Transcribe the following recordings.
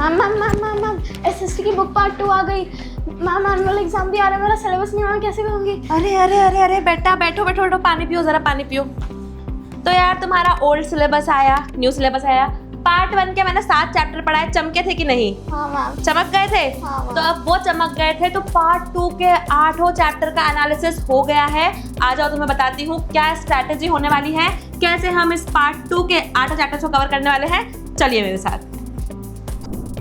Ma'am SST की book part 2 आ गई। Ma'am annual exam भी आ रहा है, मेरा सिलेबस नहीं हुआ, कैसे करूँगी? अरे बेटा बैठो पानी पियो, जरा पानी पियो। तो यार तुम्हारा ओल्ड सिलेबस आया, न्यू सिलेबस आया। पार्ट 1 के मैंने 7 चैप्टर पढ़ाए, चमके थे कि नहीं? हाँ मैम। चमक गए थे? हाँ, तो अब वो चमक गए थे तो पार्ट 2 के 8 चैप्टर का एनालिसिस हो गया है। आ जाओ तुम्हें बताती हूँ क्या स्ट्रैटेजी होने वाली है, कैसे हम इस पार्ट 2 के 8 चैप्टर्स को कवर करने वाले हैं। चलिए मेरे साथ।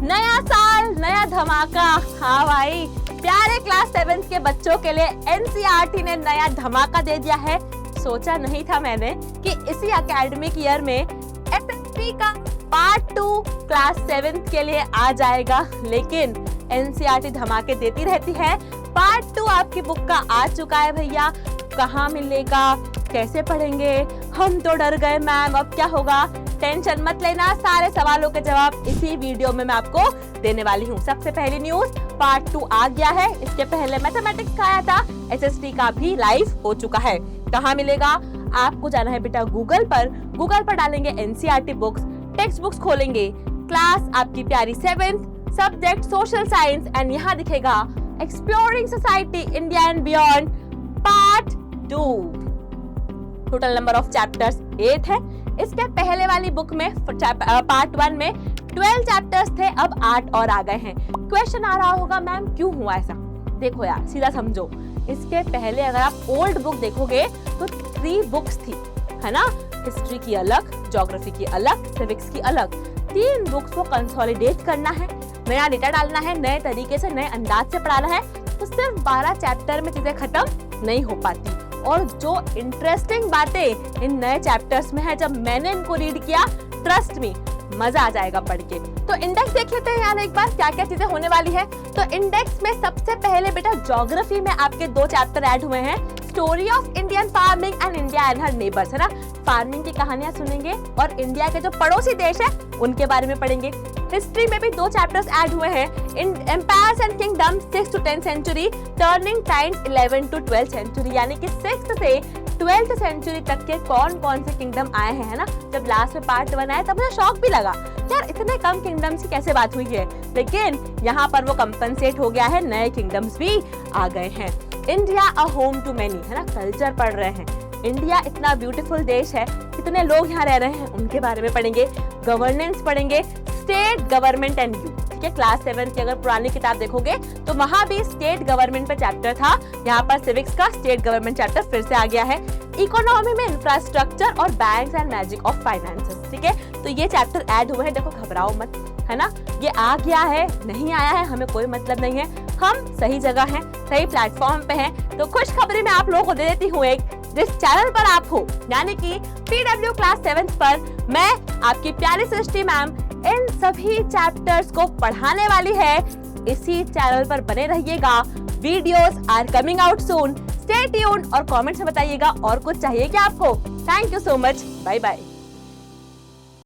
नया साल नया धमाका। हाँ भाई, प्यारे क्लास 7 के बच्चों के लिए एनसीईआरटी ने नया धमाका दे दिया है। सोचा नहीं था मैंने कि इसी एकेडमिक ईयर में एसएसटी का पार्ट 2 क्लास 7 के लिए आ जाएगा, लेकिन एनसीईआरटी धमाके देती रहती है। पार्ट 2 आपकी बुक का आ चुका है भैया। कहाँ मिलेगा, कैसे पढ़ेंगे? हम तो डर गए मैम, अब क्या होगा? टेंशन मत लेना, सारे सवालों के जवाब इसी वीडियो में मैं आपको देने वाली हूँ। सबसे पहली न्यूज, पार्ट 2 आ गया है। इसके पहले मैथमेटिक्स का आया था, एसएसटी का भी लाइव हो चुका है। कहाँ मिलेगा? आपको जाना है बेटा गूगल पर डालेंगे एनसीईआरटी बुक्स, टेक्स्ट बुक्स खोलेंगे, क्लास आपकी प्यारी 7th, subject social science, and यहाँ दिखेगा exploring society India and beyond part 2। Total number of chapters 8 है। इसके पहले वाली बुक में पार्ट 1 में 12 चैप्टर्स थे, अब 8 और आ गए हैं। क्वेश्चन आ रहा होगा मैम क्यों हुआ ऐसा? देखो यार, सीधा समझो। इसके पहले अगर आप ओल्ड बुक देखोगे तो 3 बुक्स थी, है ना? हिस्ट्री की अलग, ज्योग्राफी की अलग, सिविक्स की अलग। 3 बुक्स को कंसोलिडेट करना है, नया डेटा डालना है, नए तरीके से नए अंदाज से पढ़ाना है, तो सिर्फ 12 चैप्टर में चीजें खत्म नहीं हो पाती। और जो इंटरेस्टिंग बातें इन नए चैप्टर्स में है, जब मैंने इनको रीड किया, ट्रस्ट मी मजा आ जाएगा पढ़ के। तो इंडेक्स देख लेते हैं यार एक बार, क्या क्या चीजें होने वाली है। तो इंडेक्स में सबसे पहले बेटा ज्योग्राफी में आपके 2 चैप्टर ऐड हुए हैं, story of Indian farming and India and her neighbours, है ना? फार्मिंग की कहानियां सुनेंगे और इंडिया के जो पड़ोसी देश है उनके बारे में पढ़ेंगे। हिस्ट्री में भी 2 चैप्टर्स ऐड हुए हैं, in empires and kingdoms 6 to 10th century, turning times 11 to 12th century, यानी कि 6th से 12th सेंचुरी तक के कौन कौन से किंगडम आए हैं, है ना? जब लास्ट में पार्ट 1 आया तब मुझे शॉक भी लगा, यार इतने कम किंगडम्स की कैसे बात हुई है, लेकिन यहाँ पर वो कंपनसेट हो गया है, नए किंगडम्स भी आ गए हैं। India a home to many, है ना? कल्चर पढ़ रहे हैं। इंडिया इतना ब्यूटीफुल देश है, कितने लोग यहाँ रह रहे हैं उनके बारे में पढ़ेंगे। गवर्नेंस पढ़ेंगे, स्टेट गवर्नमेंट एंड यू, ठीक है? क्लास 7 की अगर पुरानी किताब देखोगे तो वहां भी स्टेट गवर्नमेंट पे चैप्टर था, यहाँ पर सिविक्स का स्टेट गवर्नमेंट चैप्टर फिर से आ गया है। इकोनॉमी में इंफ्रास्ट्रक्चर और banks and magic of finances, ठीक है? तो ये चैप्टर ऐड हुए हैं। देखो घबराओ मत, है ना? ये आ गया है, नहीं आया है, हमें कोई मतलब नहीं है, हम सही जगह हैं, सही प्लेटफॉर्म पे हैं। तो खुशखबरी मैं आप लोगों को दे देती हूँ एक, जिस चैनल पर आप हो, यानी कि PW क्लास 7 पर, मैं आपकी प्यारी सृष्टि मैम इन सभी चैप्टर्स को पढ़ाने वाली है। इसी चैनल पर बने रहिएगा, videos are coming out soon, stay tuned और कमेंट्स में बताइएगा और कुछ चाहिए क्या आपको। Thank you so much, bye bye.